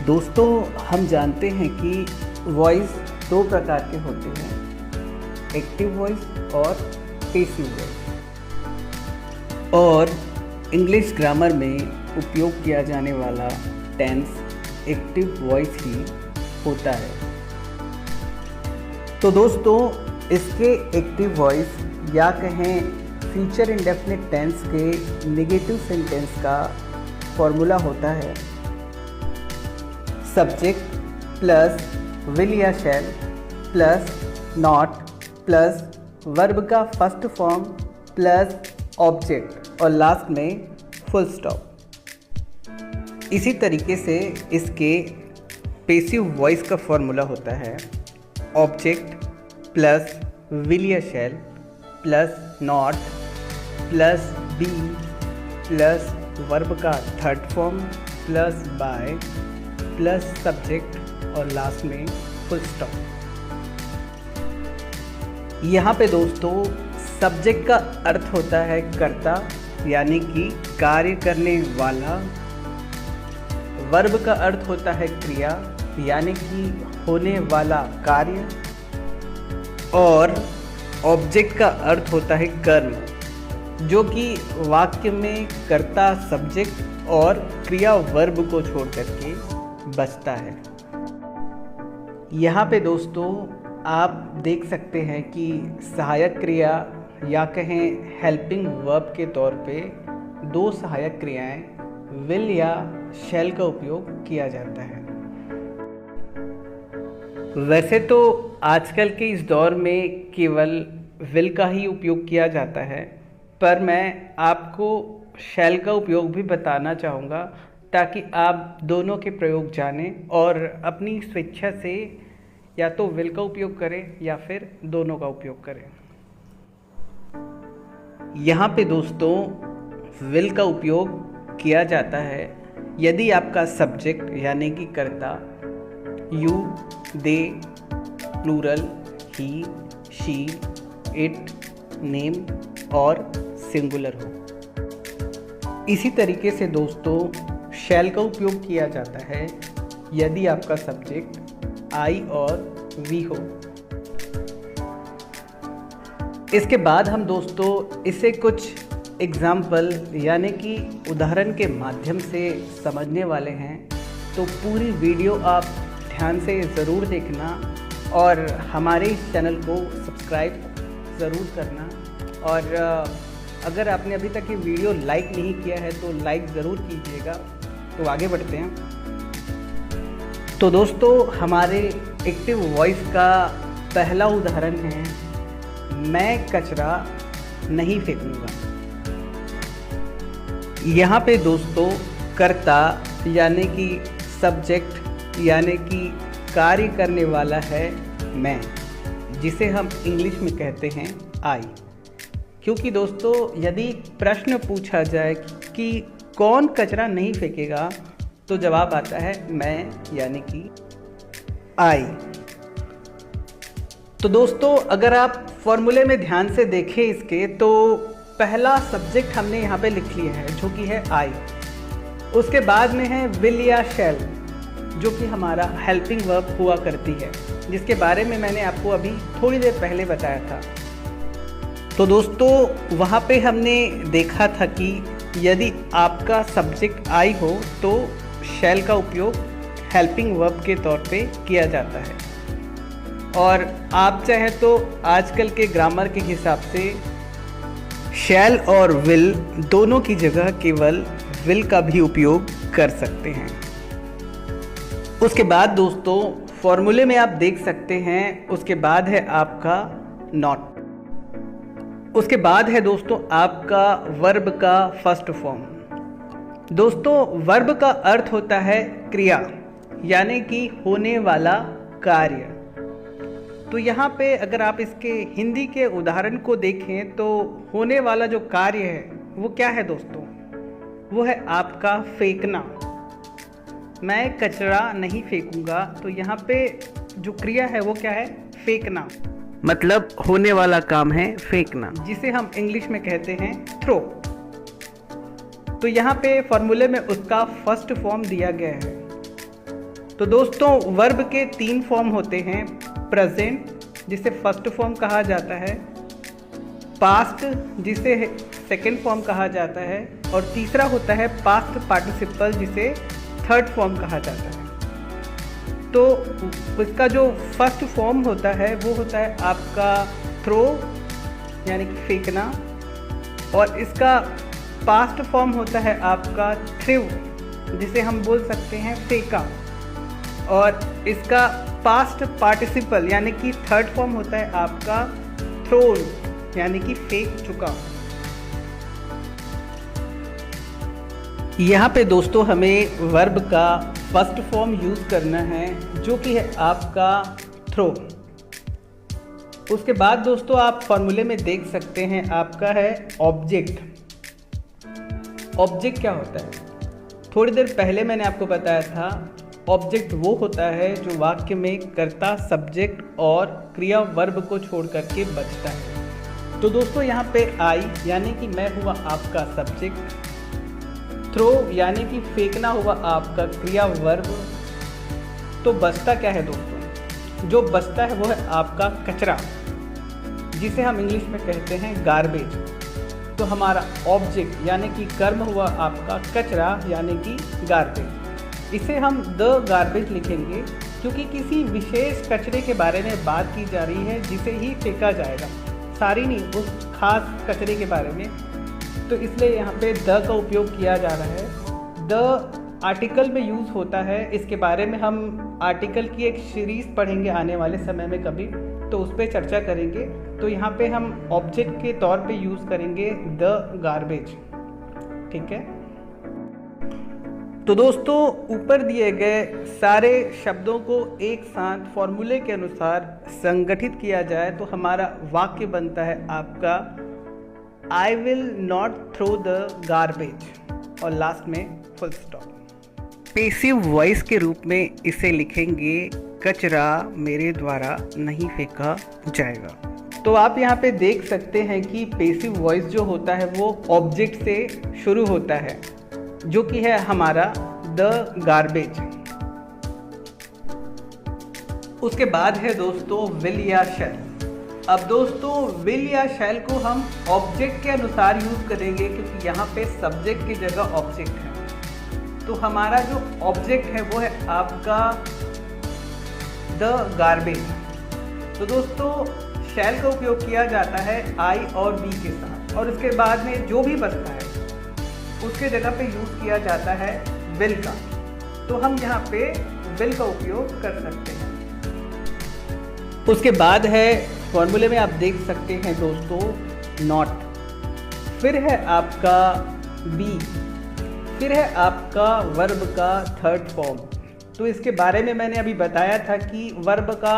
दोस्तों, हम जानते हैं कि वॉइस दो प्रकार के होते हैं, एक्टिव वॉइस और पैसिव वॉइस। और इंग्लिश ग्रामर में उपयोग किया जाने वाला टेंस एक्टिव वॉइस ही होता है। तो दोस्तों, इसके एक्टिव वॉइस या कहें फ्यूचर इंडेफिनिट टेंस के नेगेटिव सेंटेंस का फॉर्मूला होता है सब्जेक्ट प्लस विल या shall plus not plus verb का फर्स्ट फॉर्म प्लस ऑब्जेक्ट और लास्ट में फुल स्टॉप। इसी तरीके से इसके पैसिव वॉइस का फॉर्मूला होता है ऑब्जेक्ट प्लस विल या shall plus not plus be plus verb का third form plus by plus subject और लास्ट में फुल स्टॉप। यहाँ पे दोस्तों सब्जेक्ट का अर्थ होता है कर्ता यानी कि कार्य करने वाला, वर्ब का अर्थ होता है क्रिया यानी कि होने वाला कार्य, और ऑब्जेक्ट का अर्थ होता है कर्म जो कि वाक्य में कर्ता सब्जेक्ट और क्रिया वर्ब को छोड़ करके बचता है। यहाँ पे दोस्तों आप देख सकते हैं कि सहायक क्रिया या कहें हेल्पिंग वर्ब के तौर पे दो सहायक क्रियाएं विल या शैल का उपयोग किया जाता है। वैसे तो आजकल के इस दौर में केवल विल का ही उपयोग किया जाता है, पर मैं आपको शैल का उपयोग भी बताना चाहूँगा ताकि आप दोनों के प्रयोग जानें और अपनी स्वेच्छा से या तो विल का उपयोग करें या फिर दोनों का उपयोग करें। यहाँ पे दोस्तों विल का उपयोग किया जाता है यदि आपका सब्जेक्ट यानी कि कर्ता you, they, plural, he, she, it, name और सिंगुलर हो। इसी तरीके से दोस्तों शैल का उपयोग किया जाता है यदि आपका सब्जेक्ट आई और वी हो। इसके बाद हम दोस्तों इसे कुछ एग्जाम्पल यानी कि उदाहरण के माध्यम से समझने वाले हैं, तो पूरी वीडियो आप ध्यान से ज़रूर देखना और हमारे इस चैनल को सब्सक्राइब ज़रूर करना। और अगर आपने अभी तक ये वीडियो लाइक नहीं किया है तो लाइक ज़रूर कीजिएगा। तो आगे बढ़ते हैं। तो दोस्तों हमारे एक्टिव वॉइस का पहला उदाहरण है मैं कचरा नहीं फेंकूंगा। यहाँ पे दोस्तों कर्ता यानी कि सब्जेक्ट यानी कि कार्य करने वाला है मैं, जिसे हम इंग्लिश में कहते हैं आई। क्योंकि दोस्तों यदि प्रश्न पूछा जाए कि कौन कचरा नहीं फेंकेगा तो जवाब आता है मैं यानी कि आई। तो दोस्तों अगर आप फॉर्मूले में ध्यान से देखें इसके, तो पहला सब्जेक्ट हमने यहाँ पे लिख लिया है जो कि है आई। उसके बाद में है विल या शैल जो कि हमारा हेल्पिंग वर्ब हुआ करती है, जिसके बारे में मैंने आपको अभी थोड़ी देर पहले बताया था। तो दोस्तों वहाँ पे हमने देखा था कि यदि आपका सब्जेक्ट आई हो तो शैल का उपयोग हेल्पिंग वर्ब के तौर पे किया जाता है, और आप चाहे तो आजकल के ग्रामर के हिसाब से शैल और विल दोनों की जगह केवल विल का भी उपयोग कर सकते हैं। उसके बाद दोस्तों फॉर्मूले में आप देख सकते हैं, उसके बाद है आपका नॉट। उसके बाद है दोस्तों आपका वर्ब का फर्स्ट फॉर्म। दोस्तों वर्ब का अर्थ होता है क्रिया यानी कि होने वाला कार्य। तो यहाँ पे अगर आप इसके हिंदी के उदाहरण को देखें तो होने वाला जो कार्य है वो क्या है दोस्तों, वो है आपका फेंकना। मैं कचरा नहीं फेंकूंगा, तो यहाँ पे जो क्रिया है वो क्या है, फेंकना, मतलब होने वाला काम है फेंकना, जिसे हम इंग्लिश में कहते हैं थ्रो। तो यहाँ पे फॉर्मूले में उसका फर्स्ट फॉर्म दिया गया है तो दोस्तों वर्ब के 3 फॉर्म होते हैं, प्रेजेंट जिसे फर्स्ट फॉर्म कहा जाता है, पास्ट जिसे सेकंड फॉर्म कहा जाता है, और तीसरा होता है पास्ट पार्टिसिपल जिसे थर्ड फॉर्म कहा जाता है। तो इसका जो फर्स्ट फॉर्म होता है वो होता है आपका थ्रो यानी कि फेंकना, और इसका पास्ट फॉर्म होता है आपका थ्रू जिसे हम बोल सकते हैं फेंका, और इसका पास्ट पार्टिसिपल यानी कि थर्ड फॉर्म होता है आपका थ्रोन यानी कि फेंक चुका। यहाँ पे दोस्तों हमें वर्ब का फर्स्ट फॉर्म यूज़ करना है जो कि है आपका थ्रो। उसके बाद दोस्तों आप फॉर्मूले में देख सकते हैं आपका है ऑब्जेक्ट। ऑब्जेक्ट क्या होता है? थोड़ी देर पहले मैंने आपको बताया था ऑब्जेक्ट वो होता है जो वाक्य में कर्ता, सब्जेक्ट और क्रिया वर्ब को छोड़ करके बचता है। तो दोस्तों यहाँ पे आई यानी कि मैं हुआ आपका सब्जेक्ट, थ्रो यानी कि फेंकना हुआ आपका क्रिया वर्ब। तो बचता क्या है दोस्तों? जो बचता है वो है आपका कचरा जिसे हम इंग्लिश में कहते हैं गार्बेज। तो हमारा ऑब्जेक्ट यानी कि कर्म हुआ आपका कचरा यानी कि गार्बेज। इसे हम द गार्बेज लिखेंगे क्योंकि किसी विशेष कचरे के बारे में बात की जा रही है जिसे ही फेंका जाएगा, सारी नहीं, उस खास कचरे के बारे में। तो इसलिए यहाँ पे द का उपयोग किया जा रहा है। द आर्टिकल में यूज़ होता है, इसके बारे में हम आर्टिकल की एक सीरीज़ पढ़ेंगे आने वाले समय में कभी, तो उस पर चर्चा करेंगे। तो यहाँ पे हम ऑब्जेक्ट के तौर पे यूज़ करेंगे द गार्बेज, ठीक है। तो दोस्तों ऊपर दिए गए सारे शब्दों को एक साथ फॉर्मूले के अनुसार संगठित किया जाए तो हमारा वाक्य बनता है आपका I will not throw the garbage और लास्ट में फुल स्टॉप। पैसिव वॉइस के रूप में इसे लिखेंगे कचरा मेरे द्वारा नहीं फेंका जाएगा। तो आप यहाँ पे देख सकते हैं कि पैसिव वॉइस जो होता है वो ऑब्जेक्ट से शुरू होता है जो कि है हमारा द गार्बेज। उसके बाद है दोस्तों विल या शैल। अब दोस्तों विल या शैल को हम ऑब्जेक्ट के अनुसार यूज करेंगे क्योंकि यहाँ पे सब्जेक्ट की जगह ऑब्जेक्ट है। तो हमारा जो ऑब्जेक्ट है वो है आपका द गार्बेज। तो दोस्तों शैल का उपयोग किया जाता है आई और बी के साथ, और उसके बाद में जो भी बचता है उसके जगह पे यूज किया जाता है विल का। तो हम यहाँ पे विल का उपयोग कर सकते हैं। उसके बाद है फॉर्मूले में आप देख सकते हैं दोस्तों नॉट, फिर है आपका बी, फिर है आपका वर्ब का थर्ड फॉर्म। तो इसके बारे में मैंने अभी बताया था कि वर्ब का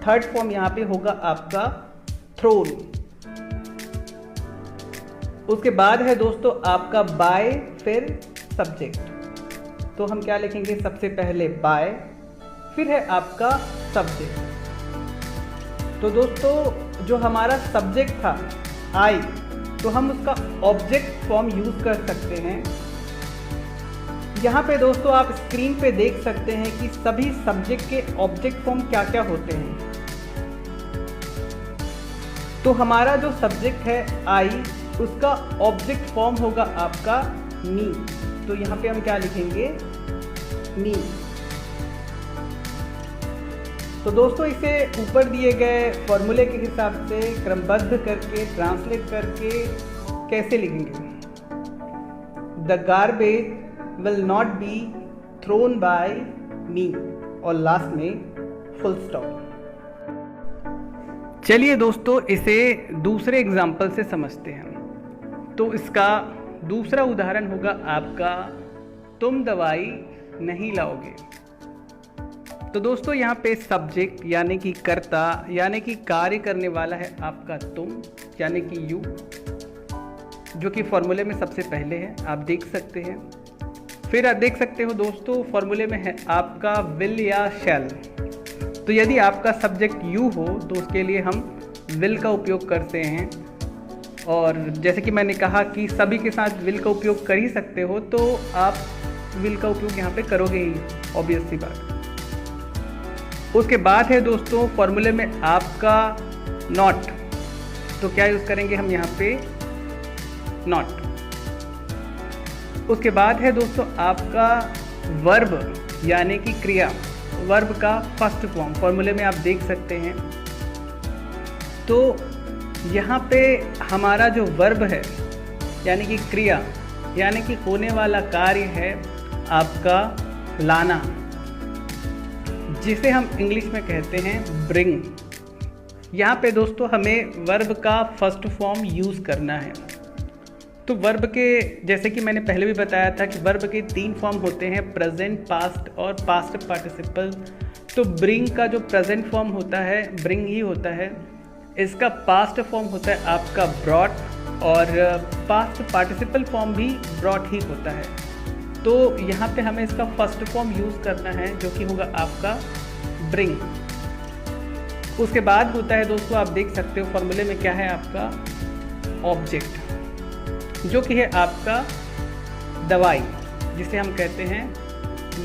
थर्ड फॉर्म यहाँ पे होगा आपका थ्रोन। उसके बाद है दोस्तों आपका बाय, फिर सब्जेक्ट। तो हम क्या लिखेंगे? सबसे पहले बाय, फिर है आपका सब्जेक्ट। तो दोस्तों जो हमारा सब्जेक्ट था आई, तो हम उसका ऑब्जेक्ट फॉर्म यूज कर सकते हैं। यहाँ पे दोस्तों आप स्क्रीन पे देख सकते हैं कि सभी सब्जेक्ट के ऑब्जेक्ट फॉर्म क्या क्या होते हैं। तो हमारा जो सब्जेक्ट है आई, उसका ऑब्जेक्ट फॉर्म होगा आपका मी। तो यहाँ पे हम क्या लिखेंगे? मी। तो दोस्तों इसे ऊपर दिए गए फॉर्मूले के हिसाब से क्रमबद्ध करके ट्रांसलेट करके कैसे लिखेंगे? The garbage will not be thrown by me और लास्ट में फुल स्टॉप। चलिए दोस्तों इसे दूसरे एग्जाम्पल से समझते हैं। तो इसका दूसरा उदाहरण होगा आपका तुम दवाई नहीं लाओगे। तो दोस्तों यहाँ पे सब्जेक्ट यानी कि कर्ता यानी कि कार्य करने वाला है आपका तुम यानी कि यू, जो कि फॉर्मूले में सबसे पहले है, आप देख सकते हैं। फिर आप देख सकते हो दोस्तों फॉर्मूले में है आपका विल या शैल। तो यदि आपका सब्जेक्ट यू हो तो उसके लिए हम विल का उपयोग करते हैं, और जैसे कि मैंने कहा कि सभी के साथ विल का उपयोग कर ही सकते हो, तो आप विल का उपयोग यहाँ पे करोगे ही, ऑब्वियस सी बात। उसके बाद है दोस्तों फॉर्मूले में आपका नॉट, तो क्या यूज़ करेंगे हम यहाँ पे नॉट। उसके बाद है दोस्तों आपका वर्ब यानी कि क्रिया, वर्ब का फर्स्ट फॉर्म फॉर्मूले में आप देख सकते हैं। तो यहाँ पे हमारा जो वर्ब है यानी कि क्रिया यानी कि होने वाला कार्य है आपका लाना, जिसे हम इंग्लिश में कहते हैं ब्रिंग। यहाँ पे दोस्तों हमें वर्ब का फर्स्ट फॉर्म यूज़ करना है। तो वर्ब के जैसे कि मैंने पहले भी बताया था कि वर्ब के 3 फॉर्म होते हैं, प्रेजेंट, पास्ट और पास्ट पार्टिसिपल। तो ब्रिंग का जो प्रेजेंट फॉर्म होता है ब्रिंग ही होता है, इसका पास्ट फॉर्म होता है आपका ब्रॉट और पास्ट पार्टिसिपल फॉर्म भी ब्रॉट ही होता है। तो यहाँ पे हमें इसका फर्स्ट फॉर्म यूज़ करना है जो कि होगा आपका ब्रिंग। उसके बाद होता है दोस्तों आप देख सकते हो फॉर्मूले में क्या है आपका ऑब्जेक्ट, जो कि है आपका दवाई, जिसे हम कहते हैं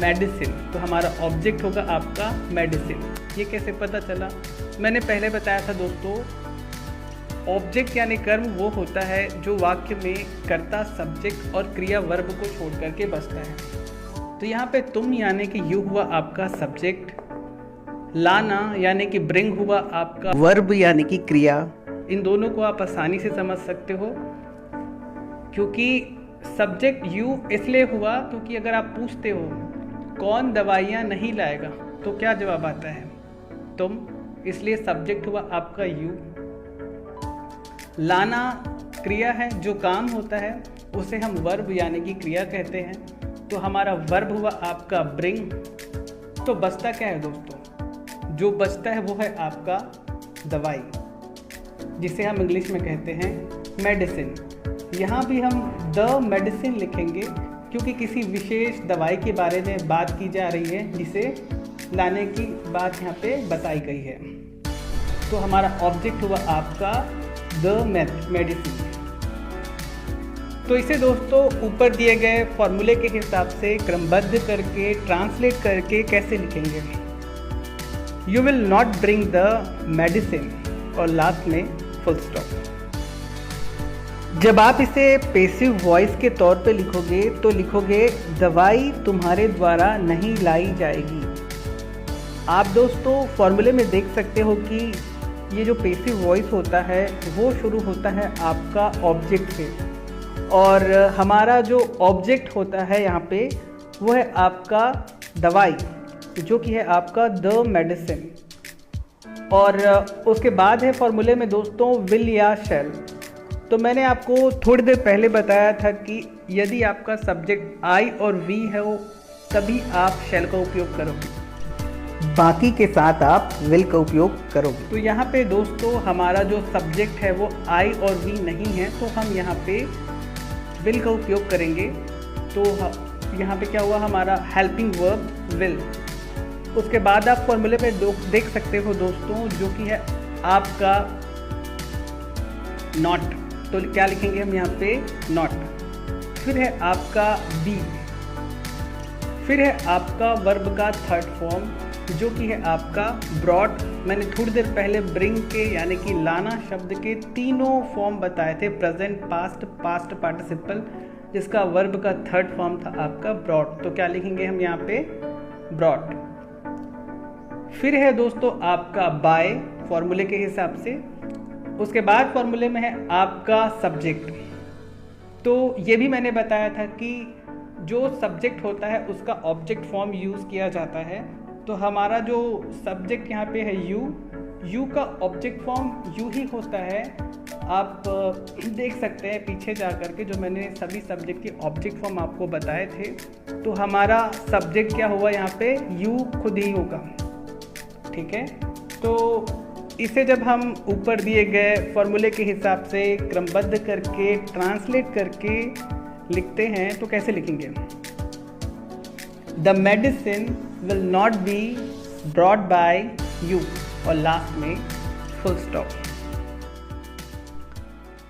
मेडिसिन। तो हमारा ऑब्जेक्ट होगा आपका मेडिसिन। ये कैसे पता चला? मैंने पहले बताया था दोस्तों, ऑब्जेक्ट यानी कर्म वो होता है जो वाक्य में कर्ता, सब्जेक्ट और क्रिया वर्ब को छोड़ करके बचता है। तो यहाँ पे तुम यानी कि यू हुआ आपका सब्जेक्ट, लाना यानी कि ब्रिंग हुआ आपका वर्ब यानी कि क्रिया। इन दोनों को आप आसानी से समझ सकते हो क्योंकि सब्जेक्ट यू इसलिए हुआ क्योंकि अगर आप पूछते हो कौन दवाइयाँ नहीं लाएगा तो क्या जवाब आता है? तुम। इसलिए सब्जेक्ट हुआ आपका यू। लाना क्रिया है, जो काम होता है उसे हम वर्ब यानी कि क्रिया कहते हैं। तो हमारा वर्ब हुआ आपका ब्रिंग। तो बचता क्या है दोस्तों? जो बचता है वो है आपका दवाई, जिसे हम इंग्लिश में कहते हैं मेडिसिन। यहाँ भी हम द मेडिसिन लिखेंगे क्योंकि किसी विशेष दवाई के बारे में बात की जा रही है जिसे लाने की बात यहाँ पे बताई गई है। तो हमारा ऑब्जेक्ट हुआ आपका द मेडिसिन। तो इसे दोस्तों ऊपर दिए गए फॉर्मूले के हिसाब से क्रमबद्ध करके ट्रांसलेट करके कैसे लिखेंगे? You will not bring the medicine और लास्ट में फुल स्टॉप। जब आप इसे पैसिव वॉइस के तौर पे लिखोगे तो लिखोगे दवाई तुम्हारे द्वारा नहीं लाई जाएगी। आप दोस्तों फॉर्मूले में देख सकते हो कि ये जो पैसिव वॉइस होता है वो शुरू होता है आपका ऑब्जेक्ट से, और हमारा जो ऑब्जेक्ट होता है यहाँ पे वो है आपका दवाई, जो कि है आपका द मेडिसिन। और उसके बाद है फॉर्मूले में दोस्तों विल या शैल। तो मैंने आपको थोड़ी देर पहले बताया था कि यदि आपका सब्जेक्ट आई और वी है वो तभी आप शैल का उपयोग करोगे, बाकी के साथ आप विल का उपयोग करोगे। तो यहाँ पे दोस्तों हमारा जो सब्जेक्ट है वो आई और वी नहीं है, तो हम यहाँ पे विल का उपयोग करेंगे। तो यहाँ पे क्या हुआ, हमारा हेल्पिंग वर्ब विल। उसके बाद आप फॉर्मूले पे देख सकते हो दोस्तों जो कि है आपका नॉट। तो क्या लिखेंगे हम यहाँ पे नॉट। फिर है आपका बी। फिर है आपका वर्ब का थर्ड फॉर्म जो कि है आपका ब्रॉड। मैंने थोड़ी देर पहले ब्रिंग के यानी कि लाना शब्द के तीनों फॉर्म बताए थे, प्रेजेंट, पास्ट, पास्ट पार्टिसिपल, जिसका वर्ब का थर्ड फॉर्म था आपका ब्रॉड। तो क्या लिखेंगे हम यहाँ पे ब्रॉड। फिर है दोस्तों आपका बाय फॉर्मूले के हिसाब से। उसके बाद फॉर्मूले में है आपका सब्जेक्ट। तो ये भी मैंने बताया था कि जो सब्जेक्ट होता है उसका ऑब्जेक्ट फॉर्म यूज़ किया जाता है। तो हमारा जो सब्जेक्ट यहाँ पे है यू का ऑब्जेक्ट फॉर्म यू ही होता है। आप देख सकते हैं पीछे जा कर के जो मैंने सभी सब्जेक्ट के ऑब्जेक्ट फॉर्म आपको बताए थे। तो हमारा सब्जेक्ट क्या हुआ यहाँ पे, यू खुद ही होगा, ठीक है। तो इसे जब हम ऊपर दिए गए फॉर्मूले के हिसाब से क्रमबद्ध करके ट्रांसलेट करके लिखते हैं तो कैसे लिखेंगे? The medicine will not be brought by you और लास्ट में फुल स्टॉप।